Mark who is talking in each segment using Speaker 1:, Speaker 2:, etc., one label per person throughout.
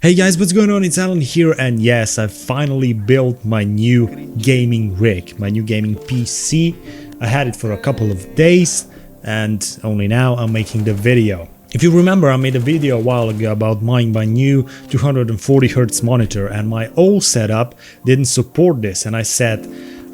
Speaker 1: Hey guys, what's going on? It's Alan here, and yes, I finally built my new gaming rig, my new gaming PC. I had it for a couple of days and only now I'm making the video. If you remember, I made a video a while ago about buying my new 240Hz monitor, and my old setup didn't support this, and I said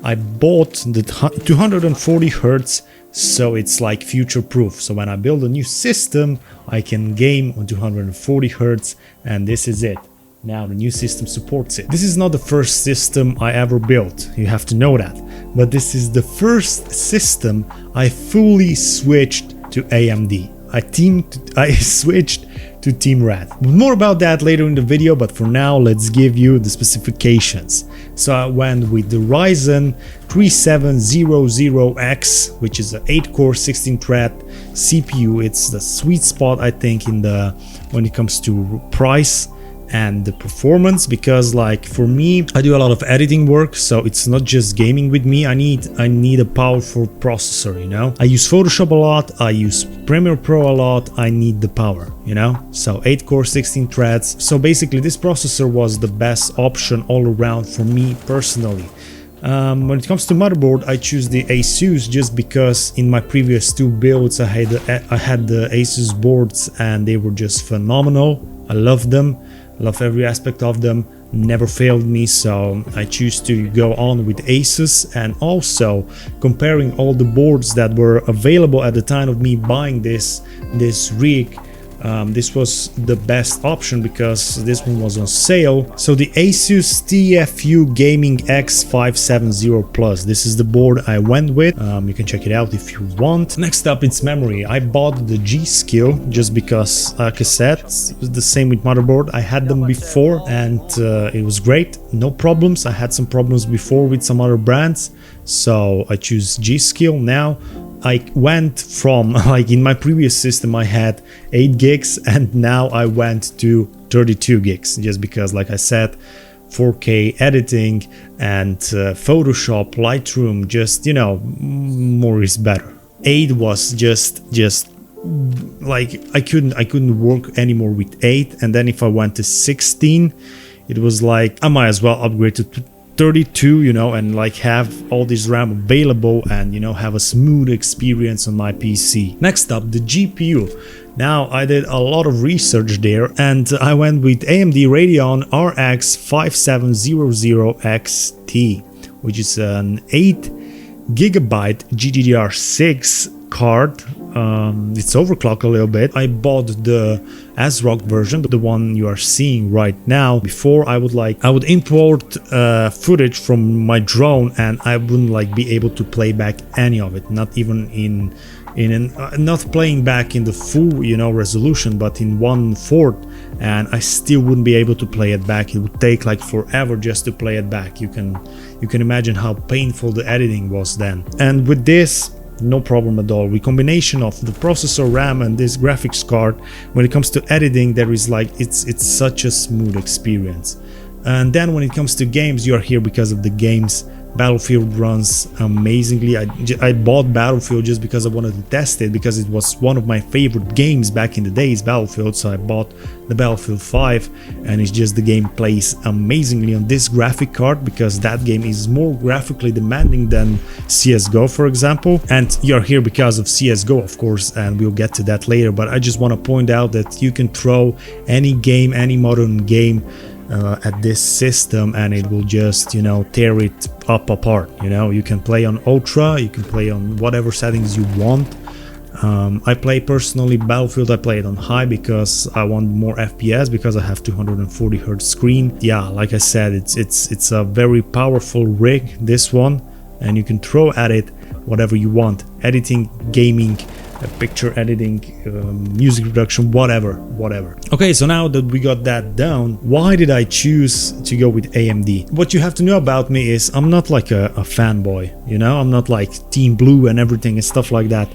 Speaker 1: I bought the 240Hz so it's like future proof, so when I build a new system I can game on 240Hz, and this is it. Now the new system supports it. This is not the first system I ever built, you have to know that, but this is the first system I fully switched to AMD. I switched to Team Red. More about that later in the video, but for now let's give you the specifications. So I went with the Ryzen 3700X, which is an 8-core 16-thread CPU. It's the sweet spot, I think, when it comes to price and the performance, because like for me, I do a lot of editing work, so it's not just gaming with me. I need a powerful processor, you know. I use Photoshop a lot, I use Premiere Pro a lot, I need the power, you know. So 8-core 16 threads. So basically this processor was the best option all around for me personally. When it comes to motherboard, I choose the Asus just because in my previous two builds I had the Asus boards and they were just phenomenal. I love them. Love every aspect of them, never failed me, so I choose to go on with Asus. And also comparing all the boards that were available at the time of me buying this rig, this was the best option because this one was on sale. So the Asus TFU Gaming X570 Plus, this is the board I went with. You can check it out if you want. Next up, it's memory. I bought the G-Skill just because, like I said, it was the same with motherboard. I had them before and it was great, no problems. I had some problems before with some other brands, so I choose G-Skill now. I went from, like in my previous system I had 8 gigs and now I went to 32 gigs just because, like I said, 4K editing and Photoshop, Lightroom, just, you know, more is better. 8 was just like I couldn't work anymore with 8, and then if I went to 16 it was like I might as well upgrade to 32, you know, and like have all this RAM available and, you know, have a smooth experience on my PC. Next up, the GPU. Now I did a lot of research there and I went with AMD Radeon RX 5700 XT, which is an 8GB GDDR6 card. It's overclocked a little bit. I bought the ASRock version, the one you are seeing right now. Before I would import footage from my drone and I wouldn't be able to play back any of it, not even not playing back in the full, you know, resolution, but in 1/4, and I still wouldn't be able to play it back. It would take like forever just to play it back. You can imagine how painful the editing was then. And with this, no problem at all. With combination of the processor, RAM and this graphics card, when it comes to editing, there is it's such a smooth experience. And then when it comes to games, you are here because of the games. Battlefield runs amazingly. I bought Battlefield just because I wanted to test it, because it was one of my favorite games back in the days, Battlefield. So I bought the Battlefield 5 and it's just the game plays amazingly on this graphic card, because that game is more graphically demanding than CSGO, for example. And you're here because of CSGO, of course, and we'll get to that later, but I just want to point out that you can throw any game, any modern game at this system and it will just, you know, tear it up apart. You know, you can play on ultra, you can play on whatever settings you want. I play personally Battlefield, I play it on high because I want more FPS, because I have 240Hz screen. Yeah, like I said, it's a very powerful rig, this one, and you can throw at it whatever you want: editing, gaming, picture editing, music production, whatever. Okay, so now that we got that down, why did I choose to go with AMD? What you have to know about me is I'm not like a fanboy, you know. I'm not like Team Blue and everything and stuff like that.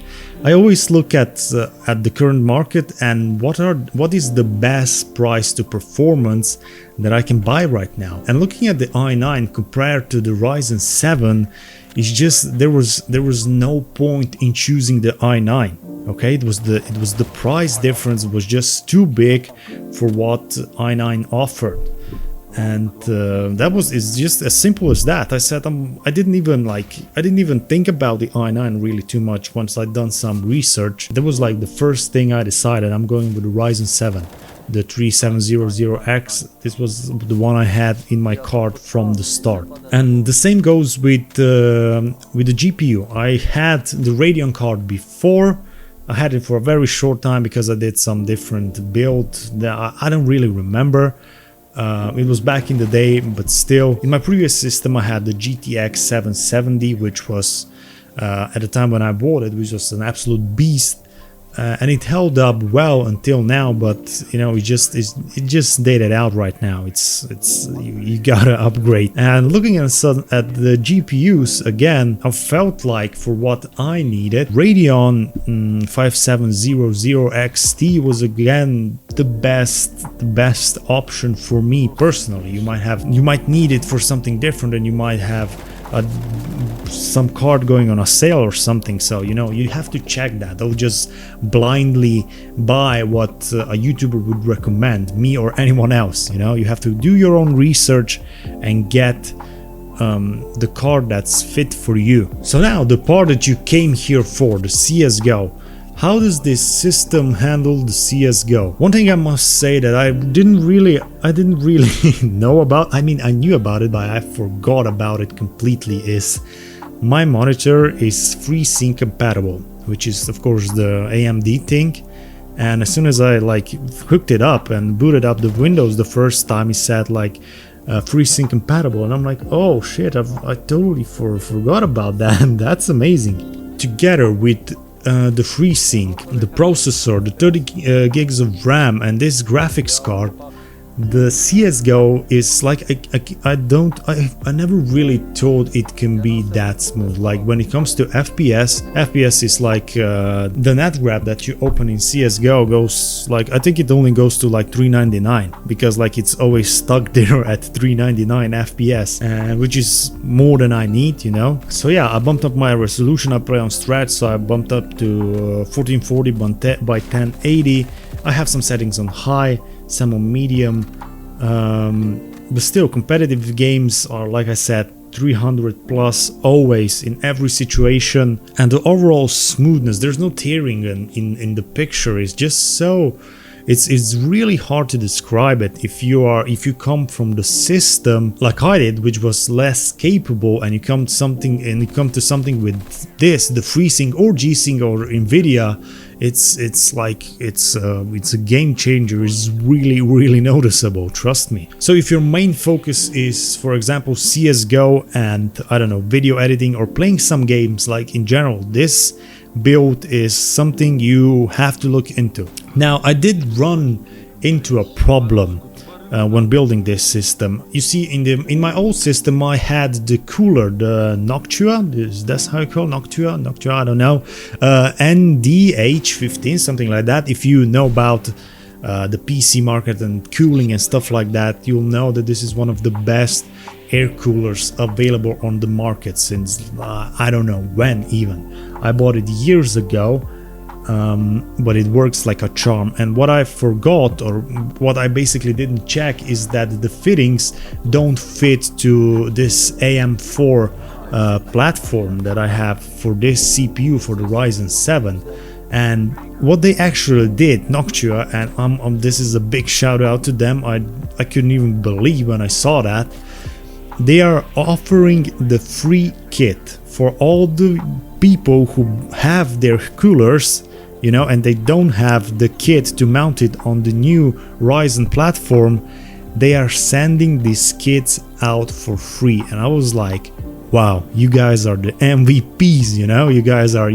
Speaker 1: I always look at the current market and what is the best price to performance that I can buy right now. And looking at the i9 compared to the Ryzen 7, it's just there was no point in choosing the i9. Okay, it was the price difference was just too big for what i9 offered. And that was, it's just as simple as that. I said I didn't even think about the i9 really too much. Once I'd done some research, that was like the first thing I decided. I'm going with the Ryzen 7, the 3700X. This was the one I had in my cart from the start. And the same goes with the GPU. I had the Radeon card before. I had it for a very short time because I did some different build that I don't really remember. It was back in the day, but still, in my previous system I had the GTX 770, which was at the time when I bought it, which was an absolute beast, and it held up well until now. But you know, it just dated out right now. You gotta upgrade. And looking at the GPUs again, I felt like for what I needed, Radeon 5700 XT was again the best option for me personally. You might need it for something different, and you might have some card going on a sale or something. So you know, you have to check that. Don't just blindly buy what a YouTuber would recommend, me or anyone else. You know, you have to do your own research and get the card that's fit for you. So now the part that you came here for, the CSGO. How does this system handle the CSGO? One thing I must say that I didn't really know about, I mean I knew about it but I forgot about it completely, is my monitor is FreeSync compatible, which is of course the AMD thing. And as soon as I like hooked it up and booted up the Windows the first time, it said like FreeSync compatible, and I'm like, oh shit, I totally forgot about that. And that's amazing. Together with the FreeSync, the processor, the 30 gigs of RAM, and this graphics card, the CSGO is like I never really thought it can be that smooth. Like when it comes to FPS is like the net grab that you open in CSGO goes like, I think it only goes to like 399, because like it's always stuck there at 399 FPS, and which is more than I need, you know. So yeah, I bumped up my resolution. I play on strat, so I bumped up to 1440 by 1080. I have some settings on high, some on medium, but still competitive games are, like I said, 300 plus always in every situation. And the overall smoothness, there's no tearing in the picture, is just so, it's really hard to describe it if you come from the system like I did, which was less capable, and you come to something with this, the FreeSync or G-Sync or Nvidia. It's a game changer. It's really noticeable, trust me. So if your main focus is, for example, CSGO and I don't know, video editing or playing some games, like in general, this build is something you have to look into. Now, I did run into a problem when building this system. You see, in my old system I had the cooler, the Noctua, that's how you call it? Noctua, I don't know, NDH15, something like that. If you know about the PC market and cooling and stuff like that, you'll know that this is one of the best air coolers available on the market since I don't know when even. I bought it years ago. But it works like a charm. And what I forgot, or what I basically didn't check, is that the fittings don't fit to this AM4 platform that I have for this CPU for the Ryzen 7. And what they actually did, Noctua, and this is a big shout out to them, I couldn't even believe when I saw that. They are offering the free kit for all the people who have their coolers, you know, and they don't have the kit to mount it on the new Ryzen platform. They are sending these kits out for free, and I was like, wow, you guys are the MVPs, you know, you guys are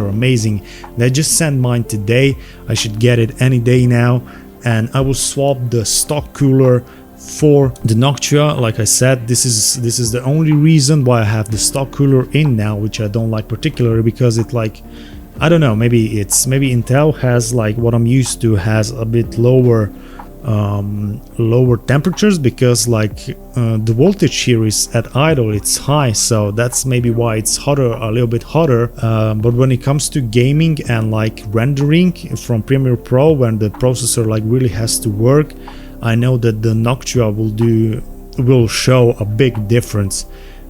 Speaker 1: amazing. They just sent mine today. I should get it any day now, and I will swap the stock cooler for the Noctua. Like I said, this is the only reason why I have the stock cooler in now, which I don't like particularly, because it, like, I don't know, maybe Intel has, like, what I'm used to has a bit lower lower temperatures, because like the voltage here is at idle, it's high, so that's maybe why it's hotter, a little bit hotter. But when it comes to gaming and like rendering from Premiere Pro, when the processor like really has to work, I know that the Noctua will show a big difference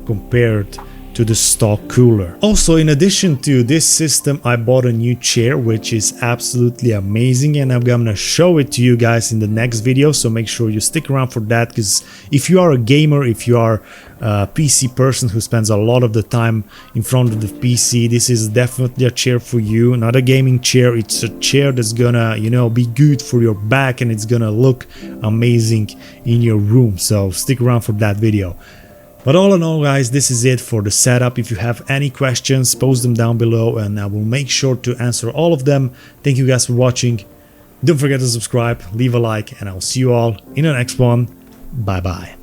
Speaker 1: compared to the stock cooler. Also, in addition to this system, I bought a new chair, which is absolutely amazing, and I'm gonna show it to you guys in the next video, so make sure you stick around for that, because if you are a gamer, if you are a PC person who spends a lot of the time in front of the PC, this is definitely a chair for you. Not a gaming chair, it's a chair that's gonna, you know, be good for your back, and it's gonna look amazing in your room, so stick around for that video. But all in all, guys, this is it for the setup. If you have any questions, post them down below and I will make sure to answer all of them. Thank you guys for watching. Don't forget to subscribe, leave a like, and I'll see you all in the next one. Bye bye.